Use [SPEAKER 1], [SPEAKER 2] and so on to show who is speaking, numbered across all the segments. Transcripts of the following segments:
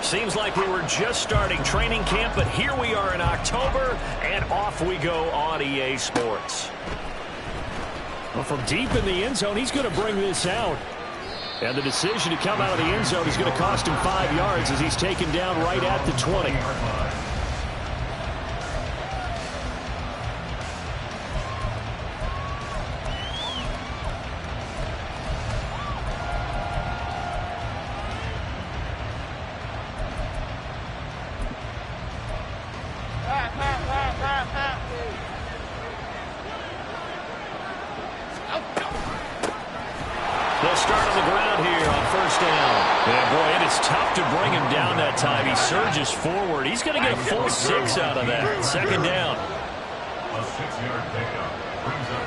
[SPEAKER 1] Seems like we were just starting training camp, but here we are in October, and off we go on EA Sports.
[SPEAKER 2] Well, from deep in the end zone, he's going to bring this out. And the decision to come out of the end zone is going to cost him 5 yards as he's taken down right at the 20.
[SPEAKER 1] They'll start on the ground here on first down. Yeah, boy, it is tough to bring him down that time. He surges forward. He's going to get a full 6 out of that. Second down.
[SPEAKER 3] A 6-yard pickup.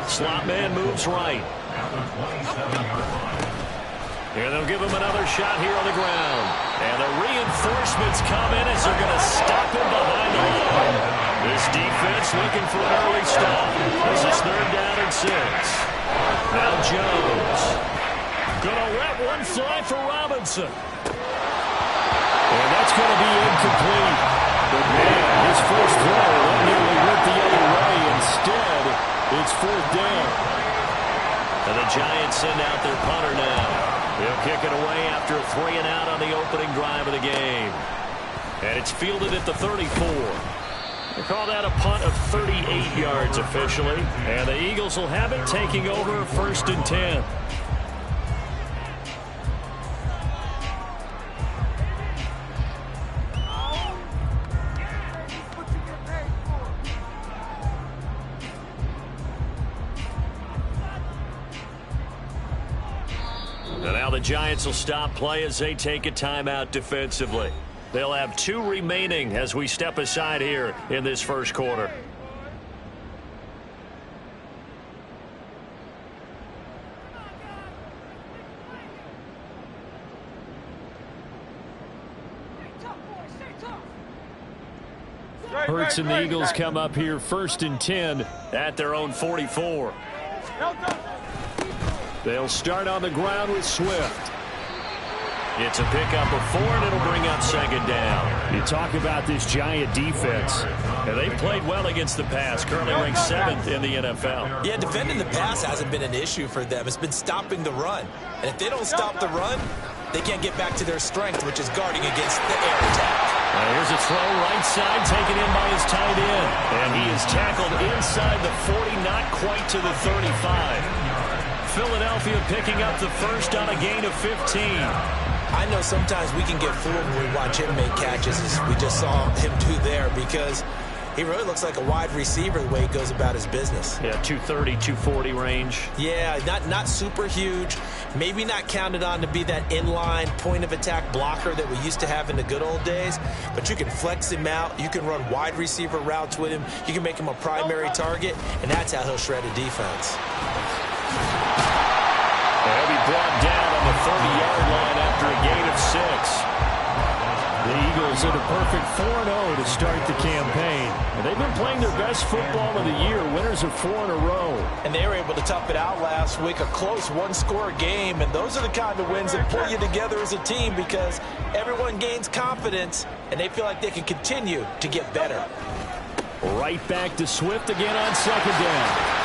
[SPEAKER 1] Slot man moves right. And they'll give him another shot here on the ground. And the reinforcements come in as they're going to stop him behind the line. This defense looking for an early stop. This is third down and 6. Now Jones. Gonna let one fly for Robinson. And that's going to be incomplete. But man, his first throw nearly went the other way. Instead, it's fourth down. And the Giants send out their punter now. He'll kick it away after a 3 and out on the opening drive of the game. And it's fielded at the 34. They call that a punt of 38 yards officially. And the Eagles will have it, taking over first and 10. And now the Giants will stop play as they take a timeout defensively. They'll have 2 remaining as we step aside here in this first quarter.
[SPEAKER 2] Hurts and the Eagles come up here first and 10
[SPEAKER 1] at their own 44.
[SPEAKER 2] They'll start on the ground with Swift.
[SPEAKER 1] It's a pickup of 4, and it'll bring up second down.
[SPEAKER 2] You talk about this Giant defense.
[SPEAKER 1] And they've played well against the pass, currently ranked 7th in the NFL.
[SPEAKER 4] Yeah, defending the pass hasn't been an issue for them. It's been stopping the run. And if they don't stop the run, they can't get back to their strength, which is guarding against the air attack.
[SPEAKER 1] Here's a throw right side, taken in by his tight end. And he is tackled inside the 40, not quite to the 35. Philadelphia picking up the first on a gain of 15.
[SPEAKER 4] I know sometimes we can get fooled when we watch him make catches, as we just saw him do there, because he really looks like a wide receiver the way he goes about his business.
[SPEAKER 1] Yeah, 230, 240 range.
[SPEAKER 4] Yeah, not super huge. Maybe not counted on to be that inline point-of-attack blocker that we used to have in the good old days, but you can flex him out. You can run wide receiver routes with him. You can make him a primary target, and that's how he'll shred a defense.
[SPEAKER 1] He'll be brought down on the 30-yard line after a gain of 6.
[SPEAKER 2] The Eagles are the perfect 4-0 to start the campaign. And they've been playing their best football of the year. Winners of 4 in a row.
[SPEAKER 4] And they were able to tough it out last week. A close one-score game. And those are the kind of wins that pull you together as a team, because everyone gains confidence and they feel like they can continue to get better.
[SPEAKER 2] Right back to Swift again on second down.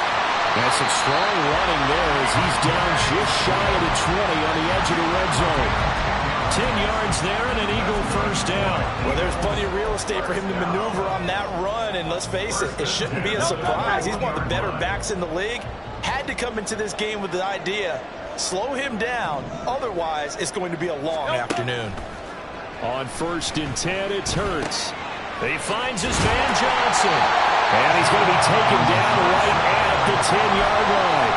[SPEAKER 2] That's some strong running there as he's down just shy of the 20 on the edge of the red zone.
[SPEAKER 1] 10 yards there and an Eagle first down.
[SPEAKER 4] Well, there's plenty of real estate for him to maneuver on that run, and let's face it, it shouldn't be a surprise. He's one of the better backs in the league. Had to come into this game with the idea, slow him down, otherwise it's going to be a long afternoon.
[SPEAKER 2] On first and 10, it's Hurts.
[SPEAKER 1] He finds his man Johnson. And he's going to be taken down right at the 10-yard line.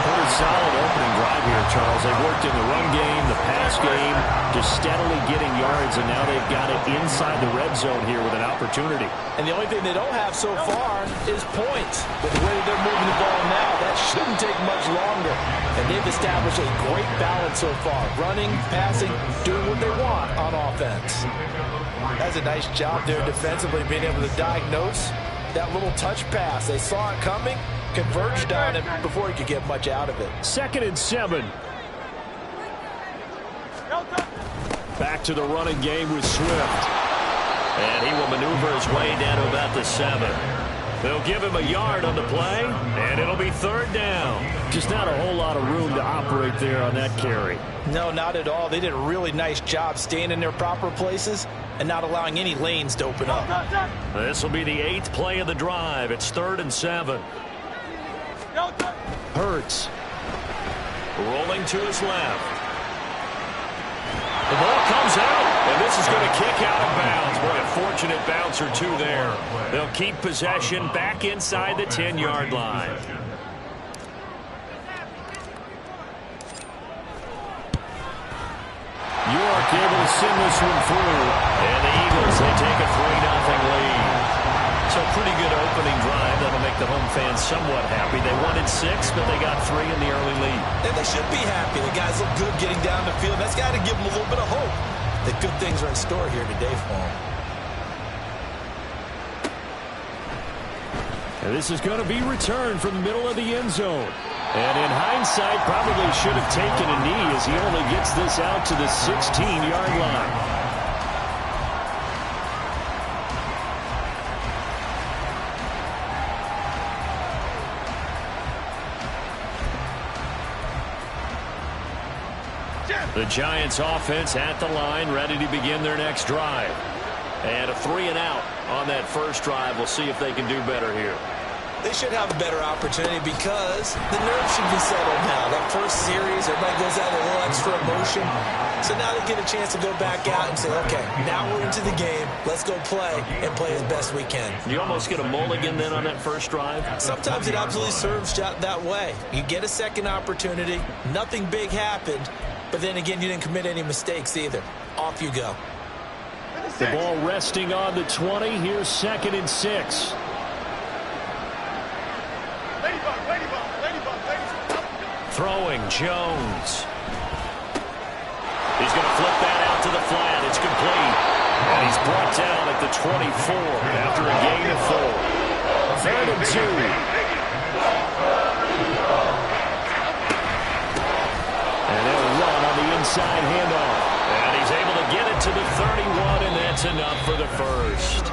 [SPEAKER 1] Pretty solid opening drive here, Charles. They've worked in the run game, the pass game, just steadily getting yards, and now they've got it inside the red zone here with an opportunity.
[SPEAKER 4] And the only thing they don't have so far is points. With the way they're moving the ball now, that shouldn't take much longer. And they've established a great balance so far. Running, passing, doing what they want on offense. That's a nice job there defensively, being able to diagnose that little touch pass. They saw it coming, converged on it before he could get much out of it.
[SPEAKER 2] 2nd and 7. Back to the running game with Swift.
[SPEAKER 1] And he will maneuver his way down to about the 7. They'll give him a yard on the play, and it'll be 3rd down.
[SPEAKER 2] Just not a whole lot of room to operate there on that carry.
[SPEAKER 4] No, not at all. They did a really nice job staying in their proper places and not allowing any lanes to open up.
[SPEAKER 1] This will be the 8th play of the drive. It's 3rd and 7.
[SPEAKER 2] Hurts.
[SPEAKER 1] Rolling to his left. The ball comes out, and this is going to kick out of bounds. Boy, a fortunate bounce or two there. They'll keep possession back inside the 10-yard line.
[SPEAKER 2] York able to send this one through.
[SPEAKER 1] And the Eagles, they take a 3-0 lead. So pretty good opening drive. That'll make the home fans somewhat happy. They wanted 6, but they got 3 in the early lead.
[SPEAKER 4] And they should be happy. The guys look good getting down the field. That's got to give them a little bit of hope that good things are in store here today for them.
[SPEAKER 2] And this is going to be returned from the middle of the end zone. And in hindsight, probably should have taken a knee as he only gets this out to the 16-yard line.
[SPEAKER 1] The Giants offense at the line, ready to begin their next drive. And a 3-and-out on that first drive. We'll see if they can do better here.
[SPEAKER 4] They should have a better opportunity because the nerves should be settled now. That first series, everybody goes out with a little extra emotion. So now they get a chance to go back out and say, okay, now we're into the game. Let's go play and play as best we can.
[SPEAKER 1] You almost get a mulligan then on that first drive?
[SPEAKER 4] Sometimes it absolutely serves that way. You get a second opportunity. Nothing big happened. But then again, you didn't commit any mistakes either. Off you go.
[SPEAKER 2] The ball resting on the 20. Here's 2nd and 6.
[SPEAKER 1] Throwing, Jones. He's going to flip that out to the flat. It's complete. And he's brought down at the 24 after a gain of 4. 3rd and 2. And they'll run on the inside handoff. And he's able to get it to the 31, and that's enough for the first.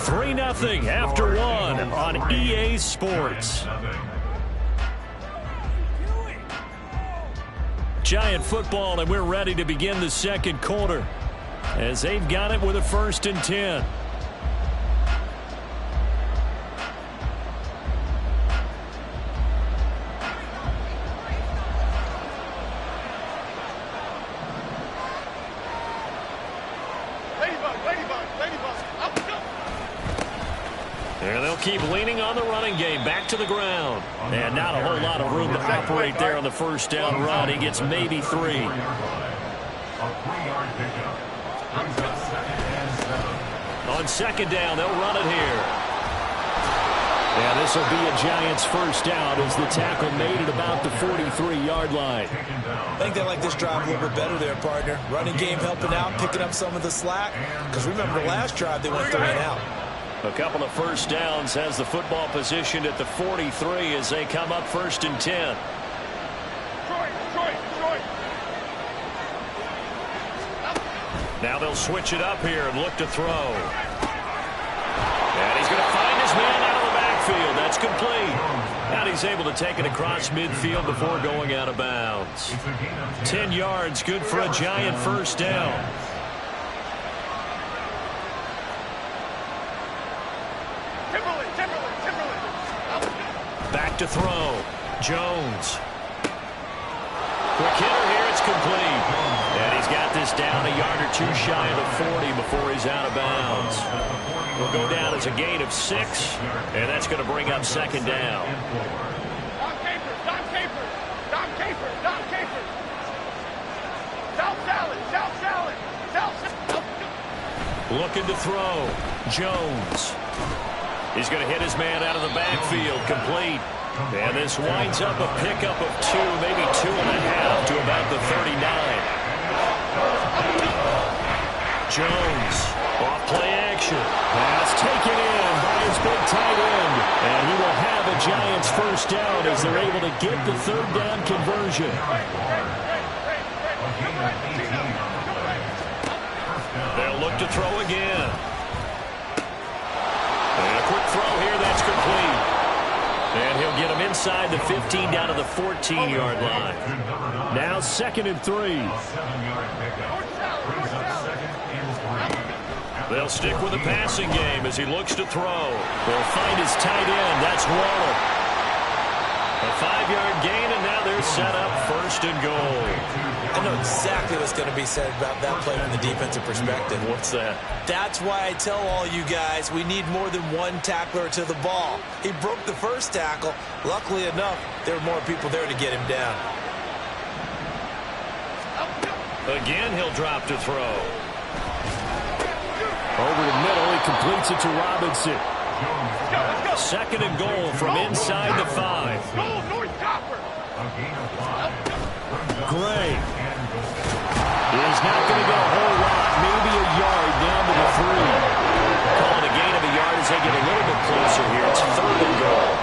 [SPEAKER 2] 3-0 after 1 on EA Sports. Giant football, and we're ready to begin the second quarter as they've got it with a 1st and 10.
[SPEAKER 1] And they'll keep leaning on the running game. Back to the ground. And not a whole lot of room to operate there on the first down run. He gets maybe 3. On 2nd down, they'll run it here. And this will be a Giants first down as the tackle made at about the 43-yard line.
[SPEAKER 4] I think they like this drive a little bit better there, partner. Running game helping out, picking up some of the slack. Because remember, the last drive they went 3 and out.
[SPEAKER 1] A couple of first downs, has the football positioned at the 43 as they come up 1st and 10. Now they'll switch it up here and look to throw. And he's going to find his man out of the backfield. That's complete. And he's able to take it across midfield before going out of bounds. 10 yards, good for a Giant first down. Back to throw. Jones. Quick hitter here. It's complete. And he's got this down a yard or 2 shy of the 40 before he's out of bounds. Will go down as a gain of 6. And that's going to bring up 2nd down. Looking to throw. Jones. He's going to hit his man out of the backfield. Complete. And this winds up a pickup of 2, maybe 2.5 to about the 39. Jones. Off play action. Pass taken in by his big tight end. And he will have a Giants first down as they're able to get the 3rd down conversion. look to throw again. And a quick throw here, that's complete. And he'll get him inside the 15 down to the 14-yard line.
[SPEAKER 2] Now 2nd and 3.
[SPEAKER 3] A 7-yard pickup. Brings up 2nd and 3.
[SPEAKER 1] They'll stick with the passing game as he looks to throw. They'll find his tight end. That's Waller. A 5-yard gain, and now they're set up 1st and goal.
[SPEAKER 4] I know exactly what's going to be said about that play from the defensive perspective.
[SPEAKER 1] What's that?
[SPEAKER 4] That's why I tell all you guys we need more than one tackler to the ball. He broke the first tackle. Luckily enough, there were more people there to get him down.
[SPEAKER 1] Again, he'll drop to throw.
[SPEAKER 2] Over the middle, he completes it to Robinson.
[SPEAKER 1] 2nd and goal from inside the 5.
[SPEAKER 3] A gain of 5.
[SPEAKER 2] Gray
[SPEAKER 1] He's not going to get a whole lot, maybe a yard down to the 3. Calling a gain of a yard as they get a little bit closer here. It's 3rd and goal.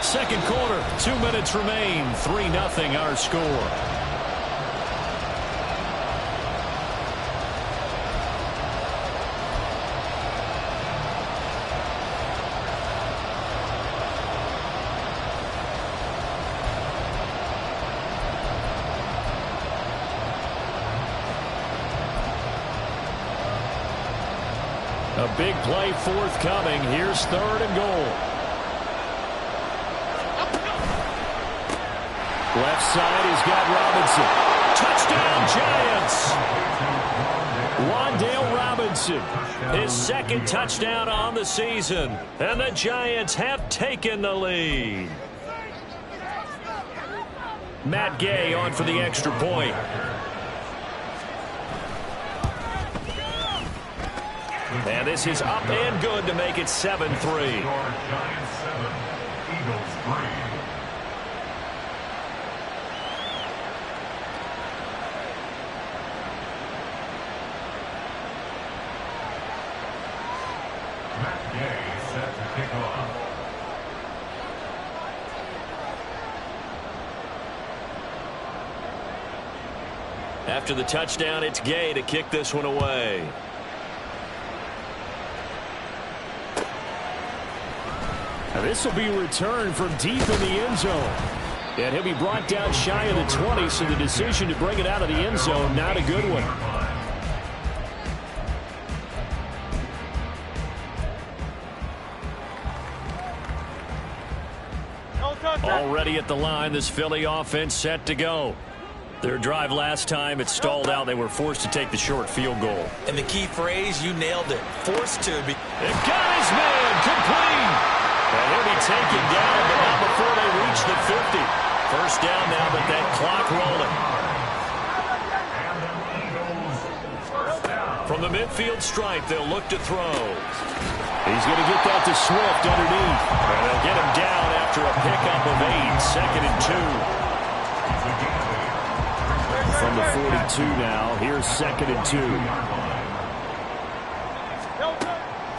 [SPEAKER 2] Second quarter, 2 minutes remain. 3-0 our score. A big play forthcoming. Here's 3rd and goal. Left side, he's got Robinson.
[SPEAKER 1] Touchdown, Giants! Wan'Dale Robinson, his 2nd touchdown on the season. And the Giants have taken the lead. Matt Gay on for the extra point. And this is up and good to make it 7-3.
[SPEAKER 3] Giants 7, Eagles 3. Matt Gay set to kick off.
[SPEAKER 1] After the touchdown, it's Gay to kick this one away.
[SPEAKER 2] Now this will be returned from deep in the end zone. And he'll be brought down shy of the 20, so the decision to bring it out of the end zone, not a good one.
[SPEAKER 1] Already at the line, this Philly offense set to go. Their drive last time, it stalled out. They were forced to take the short field goal.
[SPEAKER 4] And the key phrase, you nailed it. Forced to be.
[SPEAKER 1] They've got his man, complete. And he'll be taken down, but not before they reach the 50. First down now, but that clock rolling. From the midfield stripe, they'll look to throw.
[SPEAKER 2] He's going to get that to Swift underneath.
[SPEAKER 1] And they'll get him down after a pickup of 8. 2nd and 2.
[SPEAKER 2] From the 42 now, here's 2nd and 2.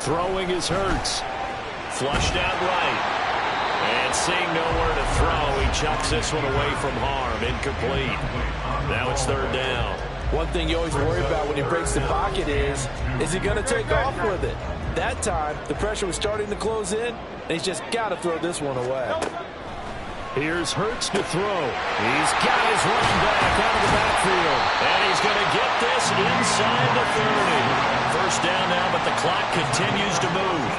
[SPEAKER 2] Throwing is Hurts.
[SPEAKER 1] Flushed out right. And seeing nowhere to throw, he chucks this one away from harm. Incomplete. Now it's 3rd down.
[SPEAKER 4] One thing you always worry about when he breaks the pocket is he going to take off with it? That time, the pressure was starting to close in, and he's just got to throw this one away.
[SPEAKER 2] Here's Hurts to throw. He's got his running back out of the backfield.
[SPEAKER 1] And he's going to get this inside the 30. First down now, but the clock continues to move.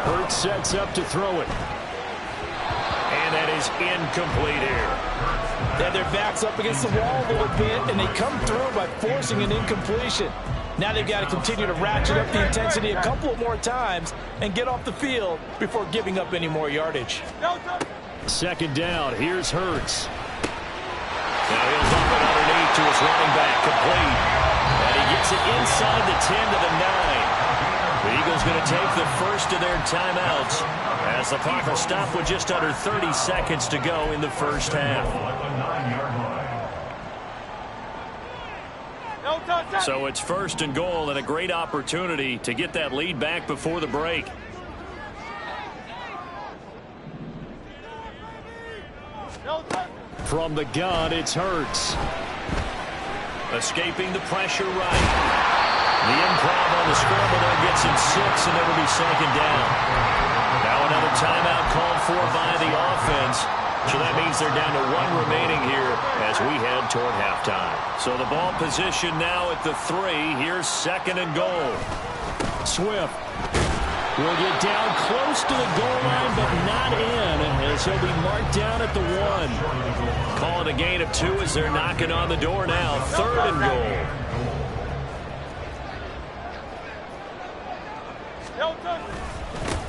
[SPEAKER 2] Hurts sets up to throw it.
[SPEAKER 1] And that is incomplete here.
[SPEAKER 4] They have their backs up against the wall a little bit, and they come through by forcing an incompletion. Now they've got to continue to ratchet up the intensity a couple more times and get off the field before giving up any more yardage.
[SPEAKER 2] 2nd down, here's Hurts.
[SPEAKER 1] Now he'll dump it underneath to his running back, complete. And he gets it inside the 10 to the 9. The Eagles going to take the first of their timeouts as the clock will stop with just under 30 seconds to go in the first half. So it's 1st and goal and a great opportunity to get that lead back before the break.
[SPEAKER 2] From the gun, it's Hurts.
[SPEAKER 1] Escaping the pressure right. The improv on the scramble there gets him 6, and it'll be second down. Now another timeout called for by the offense. So that means they're down to 1 remaining here as we head toward halftime. So the ball position now at the 3. Here's second and goal.
[SPEAKER 2] Swift will get down close to the goal line, but not in, as he'll be marked down at the 1.
[SPEAKER 1] Call it a gain of 2 as they're knocking on the door now. Third and goal.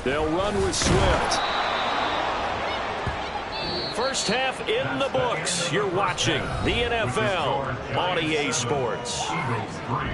[SPEAKER 2] They'll run with Swift.
[SPEAKER 1] First half in the books. You're watching the NFL on EA Sports.
[SPEAKER 3] Eagles 3.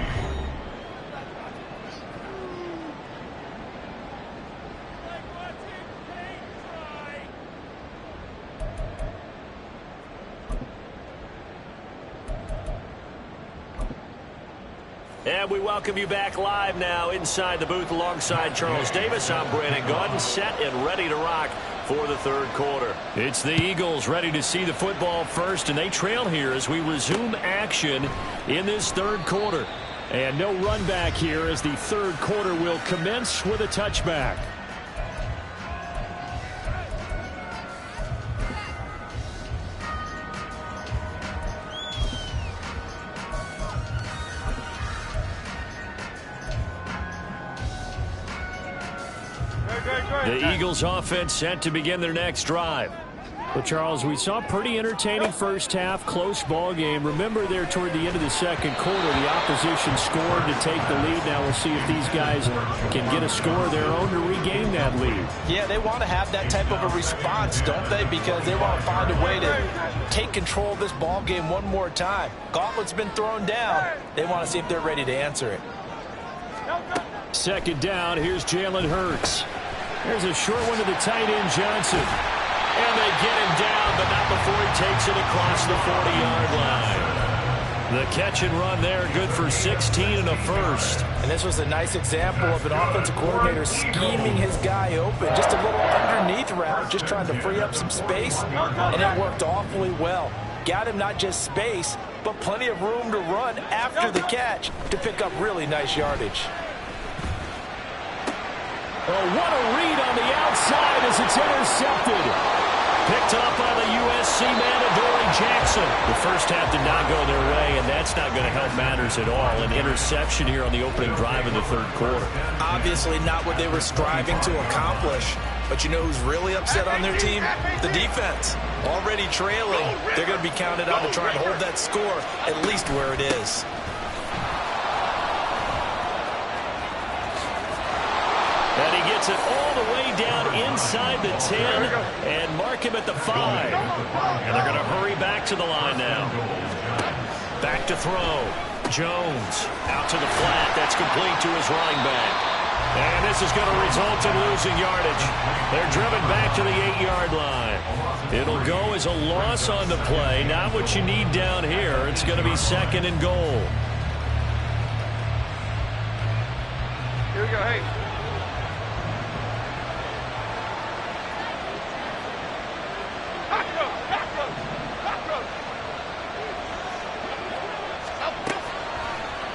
[SPEAKER 1] And we welcome you back live now inside the booth alongside Charles Davis. I'm Brandon Gaudin, set and ready to rock for the third quarter.
[SPEAKER 2] It's the Eagles ready to see the football first, and they trail here as we resume action in this third quarter. And no run back here as the third quarter will commence with a touchback. The Eagles offense set to begin their next drive. Well, Charles, we saw a pretty entertaining first half, close ball game. Remember there toward the end of the second quarter, the opposition scored to take the lead. Now we'll see if these guys can get a score of their own to regain that lead.
[SPEAKER 4] Yeah, they want to have that type of a response, don't they? Because they want to find a way to take control of this ball game one more time. Gauntlet's been thrown down. They want to see if they're ready to answer it.
[SPEAKER 2] Second down, here's Jalen Hurts. There's a short one to the tight end, Johnson.
[SPEAKER 1] And they get him down, but not before he takes it across the 40-yard line. The catch and run there, good for 16 and a first.
[SPEAKER 4] And this was a nice example of an offensive coordinator scheming his guy open. Just a little underneath route, just trying to free up some space, and it worked awfully well. Got him not just space, but plenty of room to run after the catch to pick up really nice yardage.
[SPEAKER 2] Oh, what a read on the outside as it's intercepted.
[SPEAKER 1] Picked up by the USC man, Adoree Jackson. The first half did not go their way, and that's not going to help matters at all. An interception here on the opening drive in the third quarter.
[SPEAKER 4] Obviously not what they were striving to accomplish. But you know who's really upset on their team? The defense. Already trailing. They're going to be counted on to try and hold that score at least where it is.
[SPEAKER 1] And he gets it all the way down inside the 10 and mark him at the 5. And they're going to hurry back to the line now. Back to throw. Jones out to the flat. That's complete to his running back. And this is going to result in losing yardage. They're driven back to the 8-yard line. It'll go as a loss on the play. Not what you need down here. It's going to be second and goal.
[SPEAKER 5] Here we go, hey.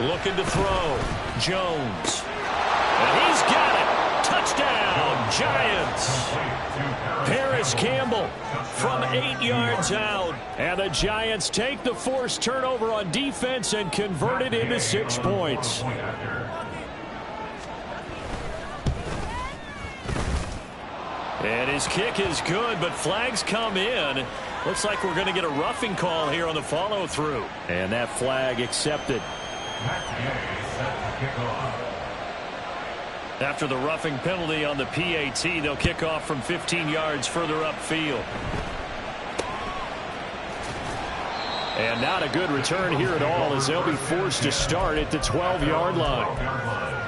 [SPEAKER 1] Looking to throw. Jones. And he's got it. Touchdown, Giants.
[SPEAKER 2] Paris Campbell from 8 yards out. And the Giants take the forced turnover on defense and convert it into 6 points.
[SPEAKER 1] And his kick is good, but flags come in. Looks like we're going to get a roughing call here on the follow-through.
[SPEAKER 2] And that flag accepted.
[SPEAKER 1] After the roughing penalty on the PAT, they'll kick off from 15 yards further upfield.
[SPEAKER 2] And not a good return here at all as they'll be forced to start at the 12-yard line.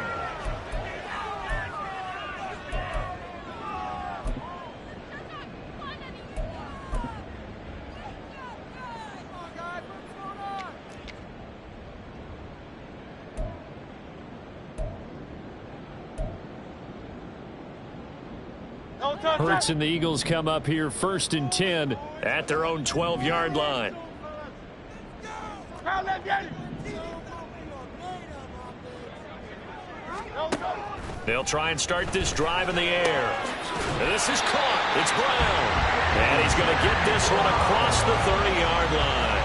[SPEAKER 2] Hurts and the Eagles come up here 1st and 10 at their own 12-yard line. They'll try and start this drive in the air. And this is caught. It's Brown. And he's going to get this one across the 30-yard line.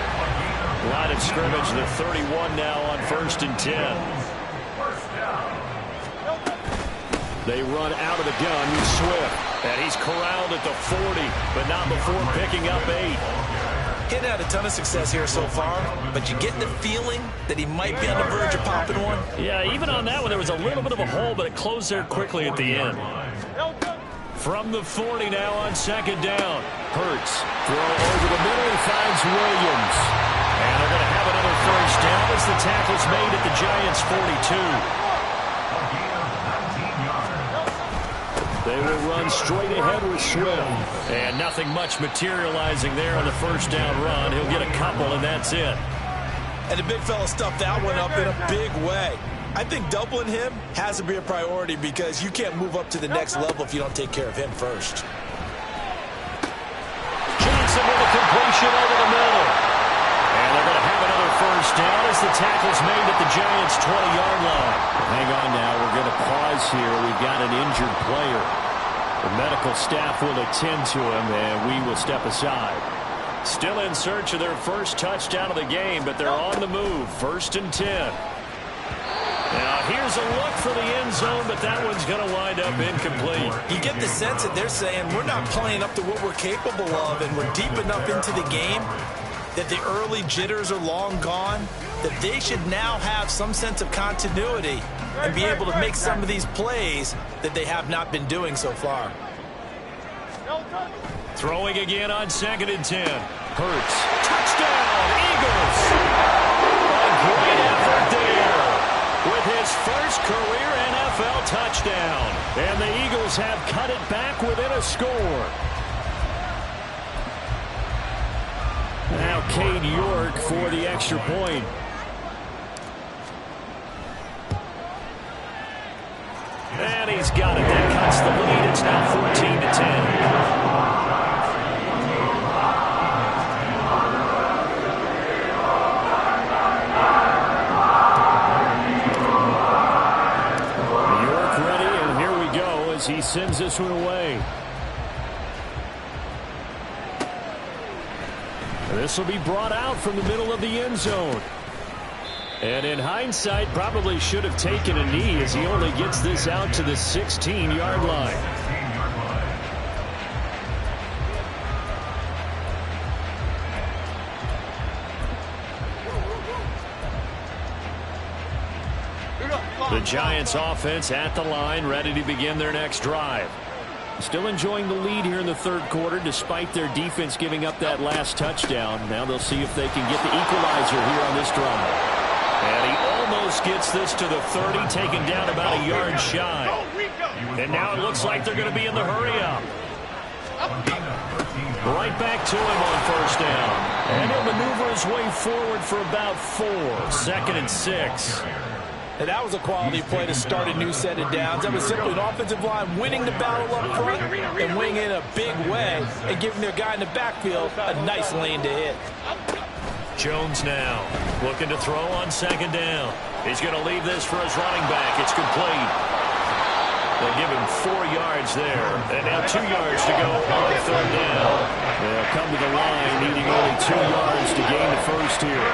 [SPEAKER 2] Line of scrimmage, the 31 now on 1st and 10. They run out of the gun. Swift. And he's corralled at the 40, but not before picking up 8.
[SPEAKER 4] He's had a ton of success here so far, but you get the feeling that he might be on the verge of popping one.
[SPEAKER 2] Yeah, even on that one, there was a little bit of a hole, but it closed there quickly at the end. From the 40 now on 2nd down. Hurts. Throw over the middle. He finds Williams. And they're going to have another 1st down as the tackle's made at the Giants' 42. They will run straight ahead with Swift. And nothing much materializing there on the 1st down run. He'll get a couple, and that's it.
[SPEAKER 4] And the big fella stuffed that one up in a big way. I think doubling him has to be a priority because you can't move up to the next level if you don't take care of him first.
[SPEAKER 2] Johnson with a completion over the middle. And they're going to have another 1st down as the tackle's made at the Giants' 20-yard line. Hang on now. We're going to pause here. We've got an injured player. The medical staff will attend to him, and we will step aside. Still in search of their first touchdown of the game, but they're on the move. 1st and 10. Now, here's a look for the end zone, but that one's going to wind up incomplete.
[SPEAKER 4] You get the sense that they're saying we're not playing up to what we're capable of, and we're deep enough into the game that the early jitters are long gone, that they should now have some sense of continuity and be able to make some of these plays that they have not been doing so far.
[SPEAKER 2] Throwing again on 2nd and 10. Hurts. Touchdown, Eagles! A great effort there with his first career NFL touchdown. And the Eagles have cut it back within a score. Now Cade York for the extra point. And he's got it. That cuts the lead. It's now 14 to 10. He sends this one away. This will be brought out from the middle of the end zone. And in hindsight, probably should have taken a knee as he only gets this out to the 16-yard line. The Giants offense at the line, ready to begin their next drive. Still enjoying the lead here in the 3rd quarter, despite their defense giving up that last touchdown. Now they'll see if they can get the equalizer here on this drive. And he almost gets this to the 30, taken down about a yard shy. And now it looks like they're going to be in the hurry-up. Right back to him on 1st down. And he'll maneuver his way forward for about 4. 2nd and 6.
[SPEAKER 4] And that was a quality play to start a new set of downs. That was simply an offensive line winning the battle up front and winning in a big way and giving their guy in the backfield a nice lane to hit.
[SPEAKER 2] Jones now looking to throw on 2nd down. He's going to leave this for his running back. It's complete. They give him 4 yards there. And now 2 yards to go on 3rd down. They'll come to the line needing only 2 yards to gain the first here.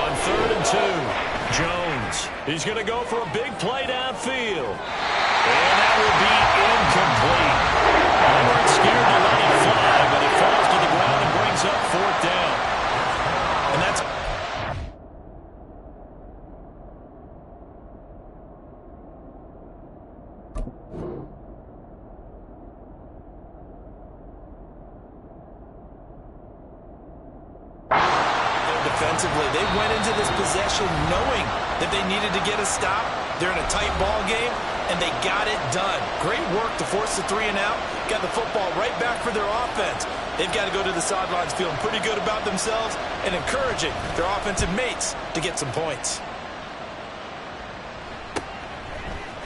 [SPEAKER 2] On 3rd and 2. Jones, he's going to go for a big play downfield. And that will be incomplete. They weren't scared to let it fly, but it falls to the ground and brings up 4th down.
[SPEAKER 4] And that's... Defensively, they went into this possession knowing that they needed to get a stop. They're in a tight ball game, and they got it done. Great work to force the 3 and out. Got the football right back for their offense. They've got to go to the sidelines feeling pretty good about themselves and encouraging their offensive mates to get some points.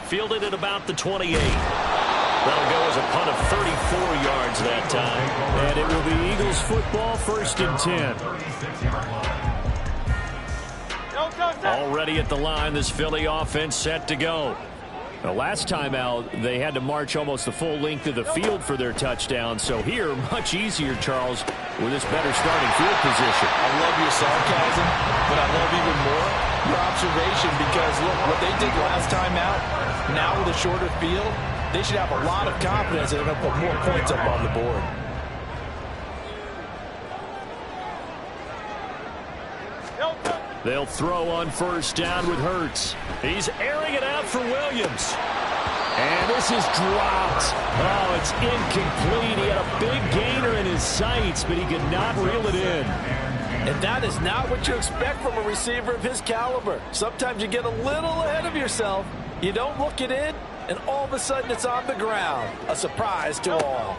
[SPEAKER 2] Fielded at about the 28. They'll
[SPEAKER 1] draws a punt of 34 yards that time.
[SPEAKER 2] And it will be Eagles football, 1st and 10. Already at the line, this Philly offense set to go. The last time out, they had to march almost the full length of the field for their touchdown. So here, much easier, Charles, with this better starting field position.
[SPEAKER 4] I love your sarcasm, but I love even more your observation because, look, what they did last time out, now with a shorter field, they should have a lot of confidence that they're going to put more points up on the board.
[SPEAKER 2] They'll throw on 1st down with Hurts. He's airing it out for Williams. And this is dropped. Oh, it's incomplete. He had a big gainer in his sights, but he could not reel it in.
[SPEAKER 4] And that is not what you expect from a receiver of his caliber. Sometimes you get a little ahead of yourself. You don't look it in, and all of a sudden it's on the ground. A surprise to all.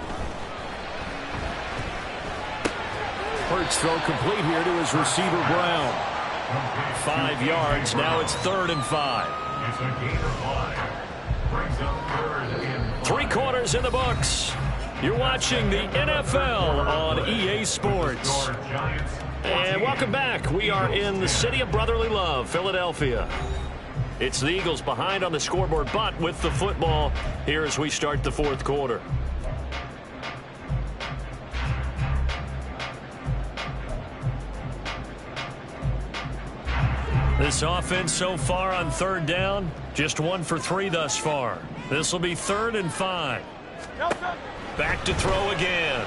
[SPEAKER 2] Hurts throw complete here to his receiver Brown. 5 yards. Now it's 3rd and 5.
[SPEAKER 3] It's a gain of 5. Brings up 3rd and
[SPEAKER 2] 3 quarters in the books. You're watching the NFL on EA Sports. And welcome back. We are in the city of brotherly love, Philadelphia. It's the Eagles behind on the scoreboard, but with the football here as we start the 4th quarter. This offense so far on 3rd down, just 1 for 3 thus far. This will be 3rd and 5. Back to throw again.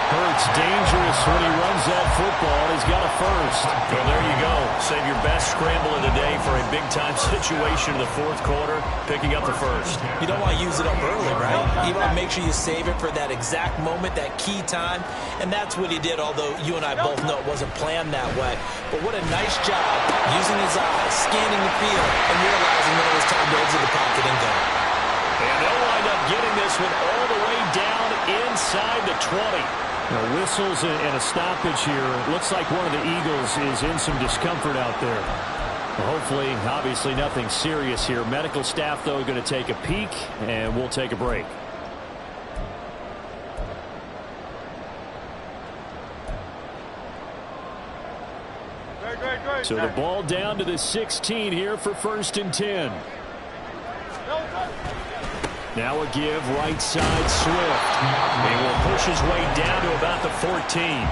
[SPEAKER 2] Hurts dangerous when he runs that football. He's got a first.
[SPEAKER 1] Well, there you go. Save your best scramble of the day for a big-time situation in the 4th quarter, picking up the first.
[SPEAKER 4] You don't want to use it up early, right? You want to make sure you save it for that exact moment, that key time. And that's what he did, although you and I both know it wasn't planned that way. But what a nice job using his eyes, scanning the field, and realizing when it was time to exit the pocket and go.
[SPEAKER 1] And they'll wind up getting this one all the way down inside the 20.
[SPEAKER 2] Whistles and a stoppage here. Looks like one of the Eagles is in some discomfort out there. Hopefully, obviously nothing serious here. Medical staff, though, going to take a peek, and we'll take a break. So the ball down to the 16 here for 1st and 10. Now a give right side Swift. He will push his way down to about the 14.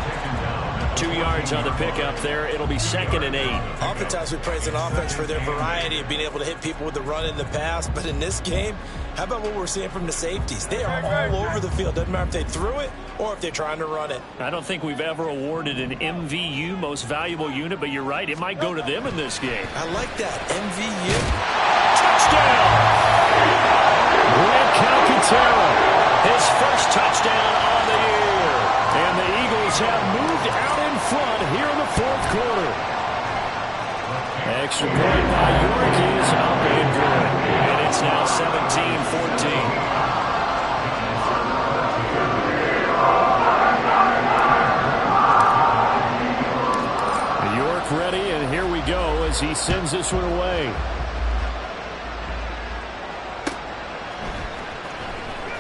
[SPEAKER 2] 2 yards on the pickup there. It'll be 2nd and 8.
[SPEAKER 4] Oftentimes we praise an offense for their variety of being able to hit people with the run in the pass. But in this game, how about what we're seeing from the safeties? They are all over the field. Doesn't matter if they threw it or if they're trying to run it.
[SPEAKER 2] I don't think we've ever awarded an MVU, most valuable unit, but you're right. It might go to them in this game.
[SPEAKER 4] I like that. MVU.
[SPEAKER 2] Touchdown! Grant Calcaterra, his first touchdown on the year. And the Eagles have moved out in front here in the 4th quarter. Extra point by York is up and good. And it's now 17-14. York ready, and here we go as he sends this one away.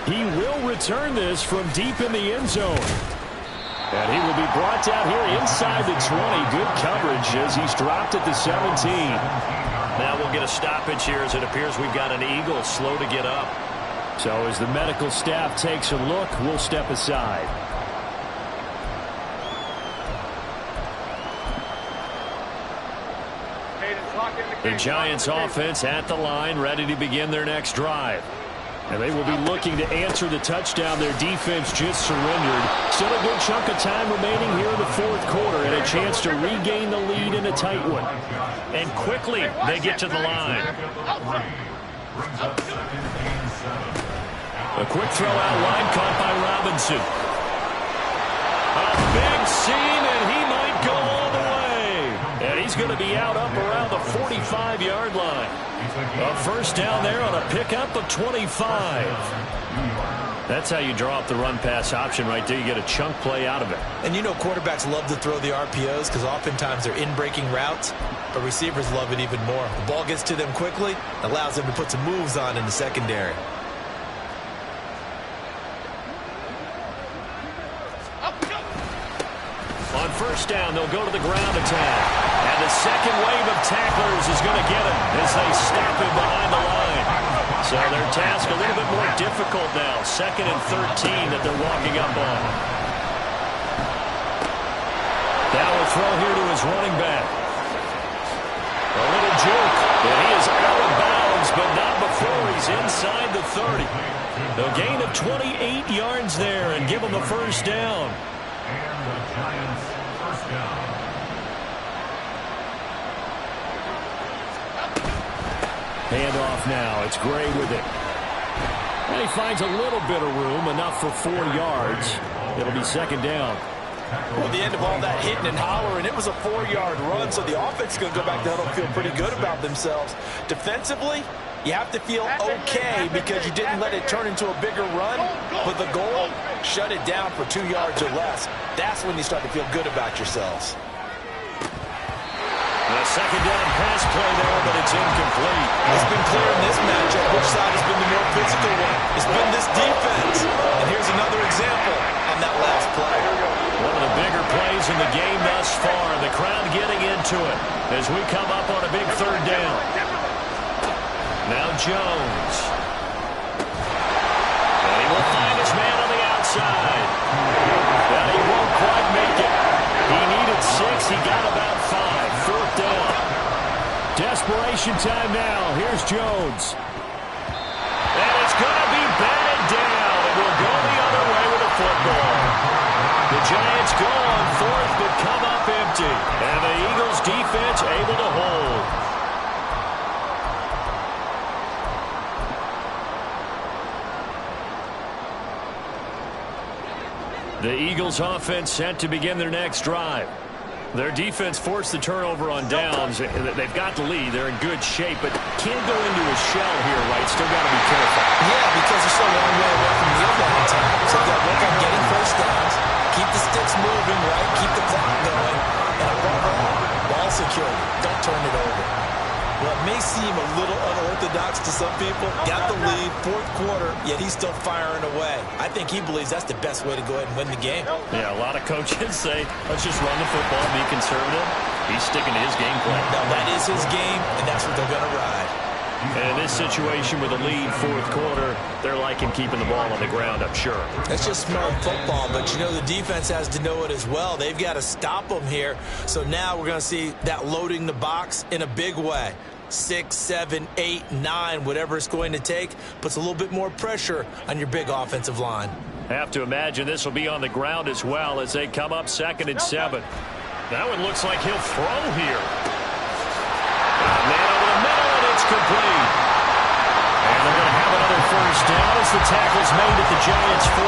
[SPEAKER 2] He will return this from deep in the end zone. And he will be brought down here inside the 20. Good coverage as he's dropped at the 17.
[SPEAKER 1] Now we'll get a stoppage here as it appears we've got an Eagle slow to get up.
[SPEAKER 2] So as the medical staff takes a look, we'll step aside. The Giants offense at the line, ready to begin their next drive. And they will be looking to answer the touchdown. Their defense just surrendered. Still a good chunk of time remaining here in the 4th quarter and a chance to regain the lead in a tight one.
[SPEAKER 1] And quickly they get to the line.
[SPEAKER 2] A quick throw out line caught by Robinson. A big seam, and he might go all the way. And he's going to be out up around the 45-yard line. A first down there on a pickup of 25. That's how you draw up the run-pass option right there. You get a chunk play out of it.
[SPEAKER 4] And you know quarterbacks love to throw the RPOs because oftentimes they're in-breaking routes, but receivers love it even more. The ball gets to them quickly, allows them to put some moves on in the secondary.
[SPEAKER 2] On first down, they'll go to the ground attack. And the second wave of tacklers is going to get him as they stop him behind the line. So their task a little bit more difficult now. 2nd and 13 that they're walking up on. Now a throw here to his running back. A little juke. And he is out of bounds, but not before he's inside the 30. A gain of 28 yards there and give him the first down.
[SPEAKER 3] And the Giants first down.
[SPEAKER 2] Handoff now. It's Gray with it. And he finds a little bit of room, enough for 4 yards. It'll be 2nd down.
[SPEAKER 4] Well, at the end of all that hitting and hollering, it was a 4-yard run, so the offense is going to go back to huddle and feel pretty good about themselves. Defensively, you have to feel okay because you didn't let it turn into a bigger run, but the goal, shut it down for 2 yards or less. That's when you start to feel good about yourselves.
[SPEAKER 2] The 2nd down pass play there, but it's incomplete.
[SPEAKER 4] It's been clear in this matchup which side has been the more physical one. It's been this defense. And here's another example on that last play.
[SPEAKER 2] One of the bigger plays in the game thus far. The crowd getting into it as we come up on a big 3rd down. Now Jones. And he will find his man on the outside. But he won't quite make it. He needed 6. He got about 5. 4th down. Desperation time now. Here's Jones. And it's going to be batted down. And we'll go the other way with a football. The Giants go on 4th, but come up empty. And the Eagles defense able to hold. The Eagles offense set to begin their next drive. Their defense forced the turnover on downs. They've got the lead. They're in good shape, but can't go into a shell here, right? Still got to be careful.
[SPEAKER 4] Yeah, because they're so long way away from the end all the time. So they've got to work on getting first downs, keep the sticks moving, right? Keep the clock going. And above all, ball security. Don't turn it over. Well, it may seem a little unorthodox to some people. Got the lead, 4th quarter, yet he's still firing away. I think he believes that's the best way to go ahead and win the game.
[SPEAKER 2] Yeah, a lot of coaches say, let's just run the football, be conservative. He's sticking to his game plan.
[SPEAKER 4] Now, that is his game, and that's what they're going to ride.
[SPEAKER 2] And in this situation with a lead 4th quarter, they're liking keeping the ball on the ground, I'm sure.
[SPEAKER 4] That's just smart football, but you know the defense has to know it as well. They've got to stop them here. So now we're going to see that loading the box in a big way. 6, 7, 8, 9, whatever it's going to take, puts a little bit more pressure on your big offensive line.
[SPEAKER 2] Have to imagine this will be on the ground as well as they come up 2nd and 7. That one looks like he'll throw here. Man over the middle, and it's complete. And they're going to have another first down as the tackle's made at the Giants' 43.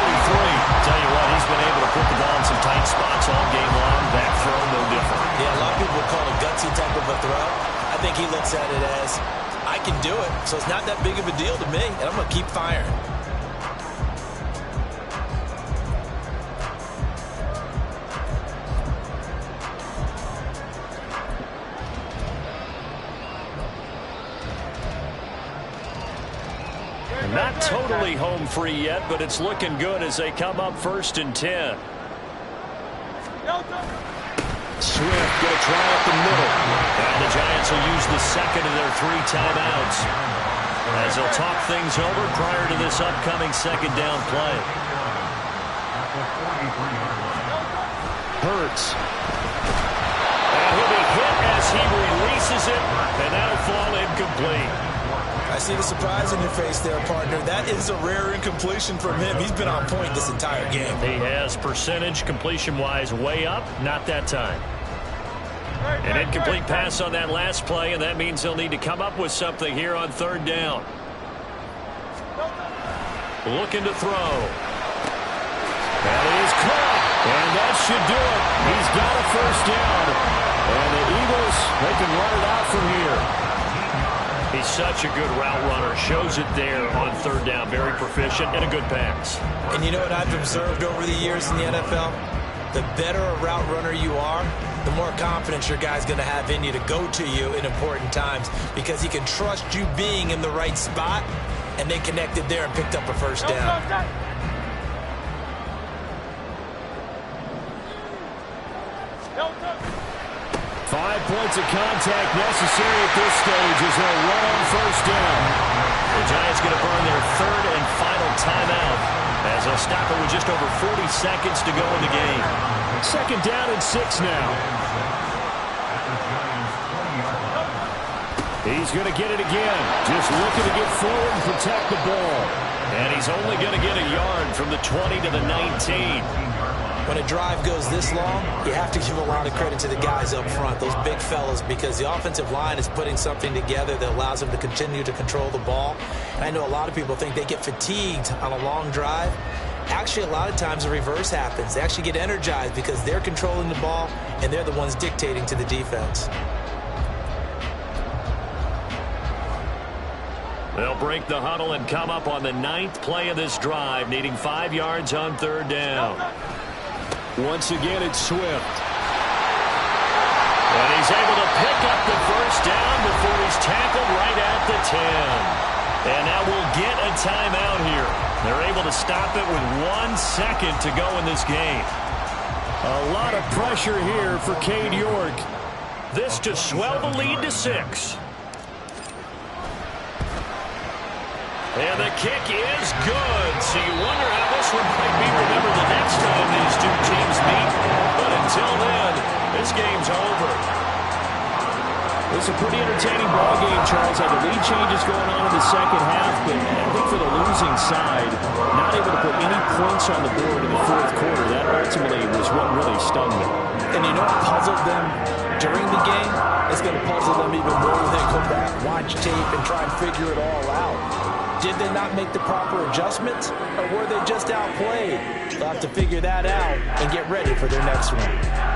[SPEAKER 2] Tell you what, he's been able to put the ball in some tight spots all game long. That throw, no different.
[SPEAKER 4] Yeah, a lot of people would call it a gutsy type of a throw. I think he looks at it as, I can do it, so it's not that big of a deal to me, and I'm going to keep firing.
[SPEAKER 2] Not totally home free yet, but it's looking good as they come up 1st and 10. Swift going to try up the middle. And the Giants will use the 2nd of their 3 timeouts as they'll talk things over prior to this upcoming 2nd down play. Hurts. And he'll be hit as he releases it, and that'll fall incomplete.
[SPEAKER 4] I see the surprise in your face there, partner. That is a rare incompletion from him. He's been on point this entire game.
[SPEAKER 2] He has percentage completion-wise way up. Not that time. An incomplete pass on that last play, and that means he'll need to come up with something here on 3rd down. Looking to throw. That is caught, and that should do it. He's got a first down, and the Eagles, they can run it out from here.
[SPEAKER 1] He's such a good route runner. Shows it there on third down. Very proficient and a good pass.
[SPEAKER 4] And you know what I've observed over the years in the NFL? The better a route runner you are, the more confidence your guy's going to have in you to go to you in important times because he can trust you being in the right spot, and they connected there and picked up a first down.
[SPEAKER 2] 5 points of contact necessary at this stage as they'll run on first down.
[SPEAKER 1] The Giants going to burn their third and final timeout as they'll stop it with just over 40 seconds to go in the game.
[SPEAKER 2] Second down and 6 now. He's going to get it again. Just looking to get forward and protect the ball.
[SPEAKER 1] And he's only going to get a yard from the 20 to the 19.
[SPEAKER 4] When a drive goes this long, you have to give a lot of credit to the guys up front, those big fellas, because the offensive line is putting something together that allows them to continue to control the ball. And I know a lot of people think they get fatigued on a long drive. Actually, a lot of times the reverse happens. They actually get energized because they're controlling the ball, and they're the ones dictating to the defense.
[SPEAKER 1] They'll break the huddle and come up on the 9th play of this drive, needing 5 yards on third down.
[SPEAKER 2] Once again, it's Swift.
[SPEAKER 1] And he's able to pick up the first down before he's tackled right at the 10. And now we'll get a timeout here. They're able to stop it with 1 second to go in this game.
[SPEAKER 2] A lot of pressure here for Cade York.
[SPEAKER 1] This to swell the lead to 6. And the kick is good. So you wonder how this one might be remembered the next time these two teams meet. But until then, this game's over.
[SPEAKER 2] It's a pretty entertaining ball game, Charles. Had the lead changes going on in the second half, but I think for the losing side, not able to put any points on the board in the fourth quarter. That ultimately was what really stung them.
[SPEAKER 4] And you know what puzzled them during the game? It's going to puzzle them even more when they come back, watch tape, and try and figure it all out. Did they not make the proper adjustments, or were they just outplayed? They'll have to figure that out and get ready for their next one.